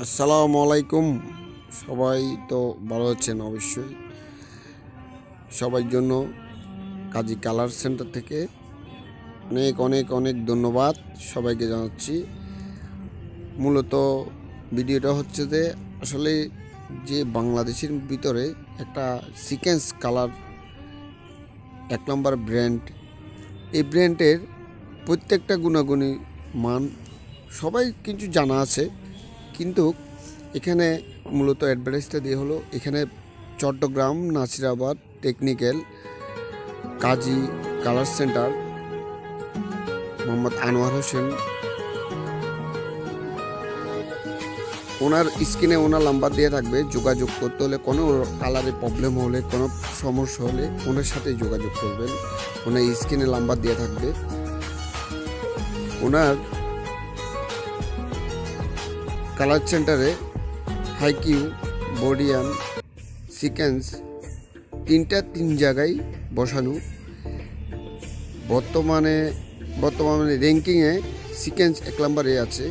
আসসালামু আলাইকুম। সবাই তো ভালো আছেন অবশ্যই। সবার জন্য কাজী কালার সেন্টার থেকে অনেক অনেক অনেক ধন্যবাদ সবাইকে জানাচ্ছি। মূলত ভিডিওটা হচ্ছে যে আসলে যে বাংলাদেশের ভিতরে একটা সিকোয়েন্স কালার এক নম্বর ব্র্যান্ড, এই ব্র্যান্ডের প্রত্যেকটা গুণাগুণী মান সবাই কিছু জানা আছে, কিন্তু এখানে মূলত অ্যাডভার্টাইজটা দিয়ে হলো এখানে চট্টগ্রাম নাসিরাবাদ টেকনিক্যাল কাজী কালার সেন্টার মোহাম্মদ আনোয়ার হোসেন, ওনার স্ক্রিনে ওনার নাম্বার দিয়ে থাকবে। যোগাযোগ করতে হলে কোনো কালারে প্রবলেম হলে কোনো সমস্যা হলে ওনার সাথে যোগাযোগ করবেন। ওনার স্ক্রিনে নাম্বার দিয়ে থাকবে। ওনার কালার সেন্টারে হাইকিউ, বডিয়ান, সিকেন্স তিন জায়গায় বসানো। বর্তমানে র্যাঙ্কিংয়ে সিকেন্স 1 নম্বরে আছে।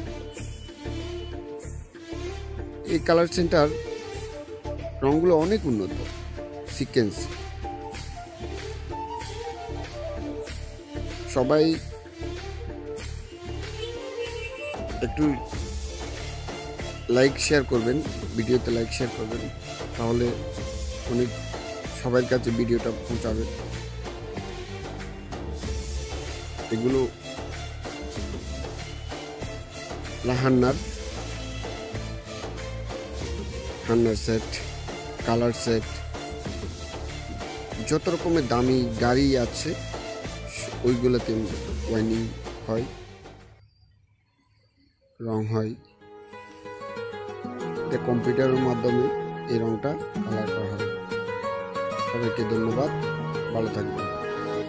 এই কালার সেন্টার রঙগুলো অনেক উন্নত। সিকেন্স সবাই একটু লাইক শেয়ার করবেন, ভিডিওতে লাইক শেয়ার করবেন, তাহলে অনেক সবার কাছে ভিডিওটা পৌঁছাবে। এগুলো হান্নার সেট, কালার সেট, যত রকমের দামি গাড়ি আছে ওইগুলোতে ওয়াইনিং হয়, রং হয়। এটা কম্পিউটারের মাধ্যমে এই রংটা কালার করা হয়। সবাইকে ধন্যবাদ, ভালো থাকবেন।